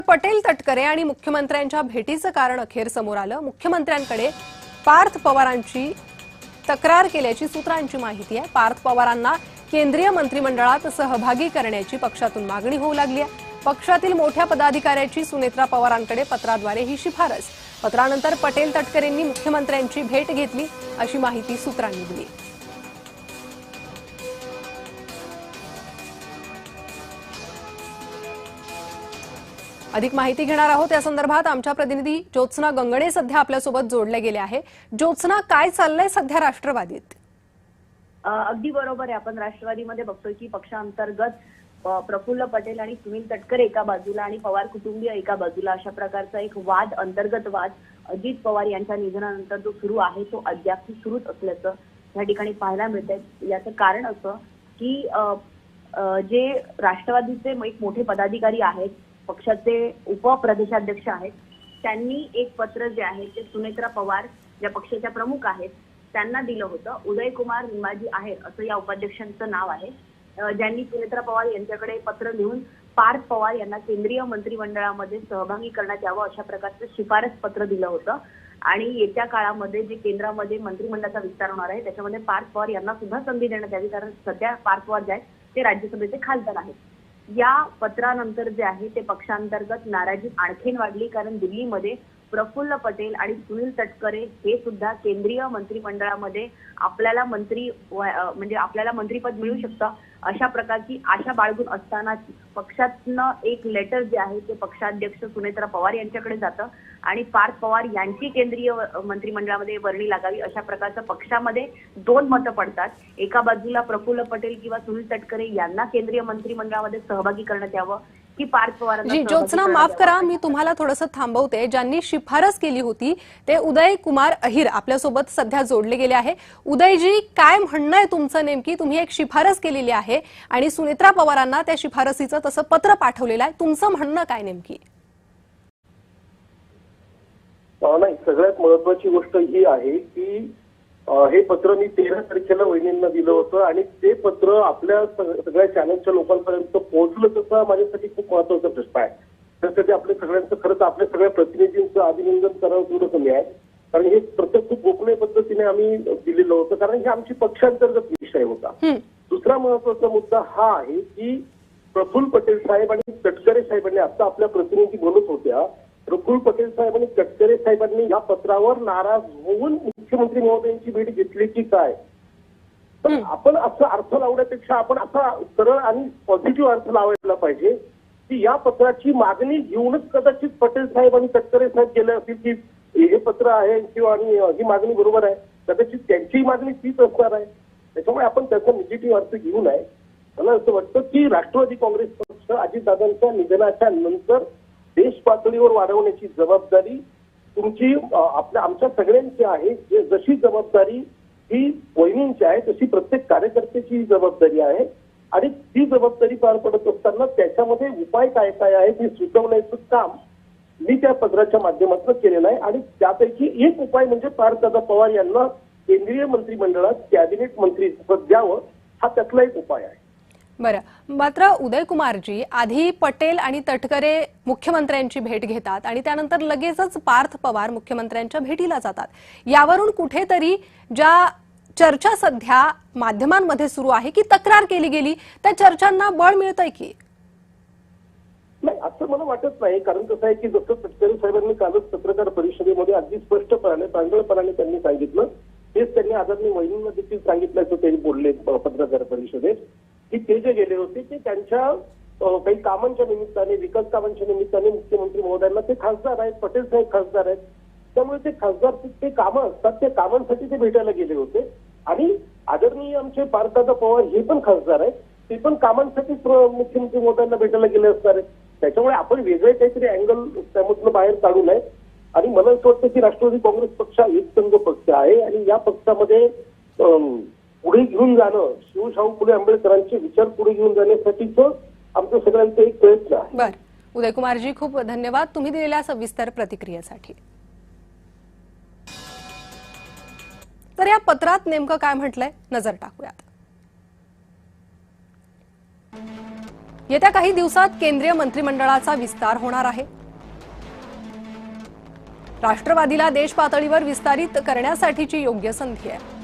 पटेल तटकरे आणि मुख्यमंत्र्यांच्या भेटीचं कारण अखेर समोर आलं। मुख्यमंत्र्यांकडे पार्थ पवारांची तक्रार केल्याची सूत्रांची माहिती आहे। पार्थ पवारांना केंद्रीय मंत्रिमंडळात सहभागी करण्याची पक्षातून मागणी होऊ लागली आहे। पक्षातील मोठ्या पदाधिकाऱ्याची सुनेत्रा पवारांकडे पत्राद्वारे ही शिफारस। पत्रानंतर पटेल तटकरेंनी मुख्यमंत्र्यांची भेट घेतली अशी माहिती सूत्रांनी दिली। अधिक माहिती घेणार आहोत। या संदर्भात आमच्या प्रतिनिधी ज्योत्सना गंगणे सध्या आपल्यासोबत जोडले गेले आहे। ज्योत्सना, काय चाललंय सध्या राष्ट्रवादीत? अगदी बरोबर आहे। आपण राष्ट्रवादीमध्ये बघतोय की पक्षांतर्गत प्रफुल्ल पटेल आणि सुनील तटकरे एका बाजूला आणि पवार कुटुंबीय एका बाजूला अशा प्रकारचा एक वाद, अंतर्गत वाद अजित पवार यांच्या निधनानंतर जो सुरू आहे तो अद्याप सुरूच असल्याचं या ठिकाणी पाहायला मिळतंय। याचं कारण असं की जे राष्ट्रवादीचे एक मोठे पदाधिकारी आहेत, पक्षाचे उपप्रदेशाध्यक्ष आहेत, त्यांनी एक पत्र जे आहे ते सुनेत्रा पवार ज्या पक्षाच्या प्रमुख आहेत त्यांना दिलं होतं। उदयकुमार निंबाजी आहेर असं या उपाध्यक्षांचं नाव आहे, ज्यांनी सुनेत्रा पवार यांच्याकडे पत्र लिहून पार्थ पवार यांना केंद्रीय मंत्रिमंडळामध्ये सहभागी करण्यात यावं अशा प्रकारचं शिफारस पत्र दिलं होतं। आणि येत्या काळामध्ये जे केंद्रामध्ये मंत्रिमंडळाचा विस्तार होणार आहे त्याच्यामध्ये पार्थ पवार यांना सुद्धा संधी देण्यात यावी, कारण सध्या पार्थ पवार जे आहेत ते राज्यसभेचे खासदार आहेत। या पत्रानंतर जे आहे ते पक्षांतर्गत नाराजी आणखीन वाढली, कारण दिल्लीमध्ये प्रफुल्ल पटेल आणि सुनील तटकरे हे सुद्धा केंद्रीय मंत्रिमंडळामध्ये आपल्याला मंत्रिपद मिळू शकतं अशा प्रकारची आशा बाळगून असताना पक्षातनं एक लेटर जे आहे ते पक्षाध्यक्ष सुनेत्रा पवार यांच्याकडे जातं आणि पार्थ पवार यांची केंद्रीय मंत्रिमंडळामध्ये वर्णी लागावी अशा प्रकारचं पक्षामध्ये दोन मतं पडतात। एका बाजूला प्रफुल्ल पटेल किंवा सुनील तटकरे यांना केंद्रीय मंत्रिमंडळामध्ये सहभागी करण्यात यावं की पार्थ पवारांना। ज्योत्सना, माफ करा, मी तुम्हाला थोडंसं थांबवते। ज्यांनी शिफारस केली होती ते उदय कुमार अहिर आपल्यासोबत सध्या जोडले गेले आहे। उदयजी, काय म्हणणं आहे तुमचं? नेमकी तुम्ही एक शिफारस केलेली आहे आणि सुनेत्रा पवारांना त्या शिफारसीचं तसं पत्र पाठवलेलं आहे, तुमचं म्हणणं काय नेमकी? नाही, सगळ्यात महत्वाची गोष्ट ही आहे की हे पत्र मी 13 तारखेला वहिनींना दिलं होतं आणि ते पत्र आपल्या सगळ्या चॅनलच्या लोकांपर्यंत पोहोचलं तसं माझ्यासाठी खूप महत्वाचा प्रश्न आहे। त्यासाठी आपल्या सगळ्यांचं, खरंच आपल्या सगळ्या प्रतिनिधींचं अभिनंदन करावं थोडं कमी आहे, कारण हे पत्र खूप गोपनीय पद्धतीने आम्ही दिलेलं होतं, कारण हे आमची पक्षांतर्गत विषय होता। दुसरा महत्वाचा मुद्दा हा आहे की प्रफुल्ल पटेल साहेब आणि तटकरे साहेबांनी, आता आपल्या प्रतिनिधी बोलत होत्या, प्रफुल्ल पटेल साहेब आणि तटकरे साहेबांनी या पत्रावर नाराज होऊन मुख्यमंत्री महोदयांची भेट घेतली की काय? पण आपण असं अर्थ लावण्यापेक्षा आपण असा सरळ आणि पॉझिटिव्ह अर्थ लावायला पाहिजे की या पत्राची मागणी घेऊनच कदाचित पटेल साहेब आणि तटकरे साहेब गेले असतील की हे पत्र आहे किंवा आणि ही मागणी बरोबर आहे, कदाचित त्यांची मागणी तीच असणार आहे। त्याच्यामुळे आपण त्याचा निगेटिव्ह अर्थ घेऊ नये। मला असं वाटतं की राष्ट्रवादी काँग्रेस पक्ष अजितदादांच्या निधनाच्या नंतर देश पातळीवर वाढवण्याची जबाबदारी तुमची, आमच्या सगळ्यांची आहे। जशी जबाबदारी ही वहिनींची आहे तशी प्रत्येक कार्यकर्त्याची जबाबदारी आहे आणि ती जबाबदारी पार पडत असताना त्याच्यामध्ये उपाय काय काय आहेत हे सुचवण्याचं काम मी त्या पत्राच्या माध्यमातून केलेलं आहे। आणि त्यापैकी एक उपाय म्हणजे पार्थदादा पवार यांना केंद्रीय मंत्रिमंडळात कॅबिनेट मंत्रीपद द्यावं, हा त्यातला एक उपाय आहे। बरं, मात्र उदय कुमारजी, आधी पटेल आणि तटकरे मुख्यमंत्र्यांची भेट घेतात आणि त्यानंतर लगेचच पार्थ पवार मुख्यमंत्र्यांच्या भेटीला जातात। यावरून कुठेतरी ज्या चर्चा सध्या माध्यमांमध्ये सुरू आहे की तक्रार केली गेली, त्या चर्चांना बळ मिळतंय की नाही असं मला वाटत नाही। कारण कसं आहे की जसं तटकरे साहेबांनी कालच पत्रकार परिषदेमध्ये अगदी स्पष्टपणे, प्रांजळपणाने त्यांनी सांगितलं, तेच त्यांनी आदरणीय वहिनींना देखील सांगितल्याचं त्यांनी बोलले पत्रकार परिषदेत की ते जे गेले होते ते त्यांच्या काही कामांच्या निमित्ताने, विकास कामांच्या निमित्ताने मुख्यमंत्री महोदयांना, ते खासदार आहेत, पटेल साहेब खासदार आहेत, त्यामुळे ते खासदार ते कामं असतात, त्या कामांसाठी ते भेटायला गेले होते। आणि आदरणीय आमचे पार्थदादा पवार हे पण खासदार आहेत, ते पण कामांसाठी मुख्यमंत्री महोदयांना भेटायला गेले असणार आहेत। त्याच्यामुळे आपण वेगळे काहीतरी अँगल त्यामधून बाहेर काढू नये। आणि मला असं वाटतं की राष्ट्रवादी काँग्रेस पक्ष एकसंघ पक्ष आहे आणि या पक्षामध्ये पुढे घेऊन जाणं, शिवशाहू फुले आंबेडकरांचे विचार पुढे घेऊन जाण्यासाठीच आमचं सगळ्यांचा एक प्रयत्न आहे। बरं, उदय कुमारजी, खूप धन्यवाद तुम्ही दिलेल्या सविस्तर प्रतिक्रियेसाठी। तर या पत्रात नेमकं काय म्हटलंय नजर टाकूयात। येत्या काही दिवसात केंद्रीय मंत्रिमंडळाचा विस्तार होणार आहे। राष्ट्रवादीला देश पातळीवर विस्तारित करण्यासाठीची योग्य संधी आहे।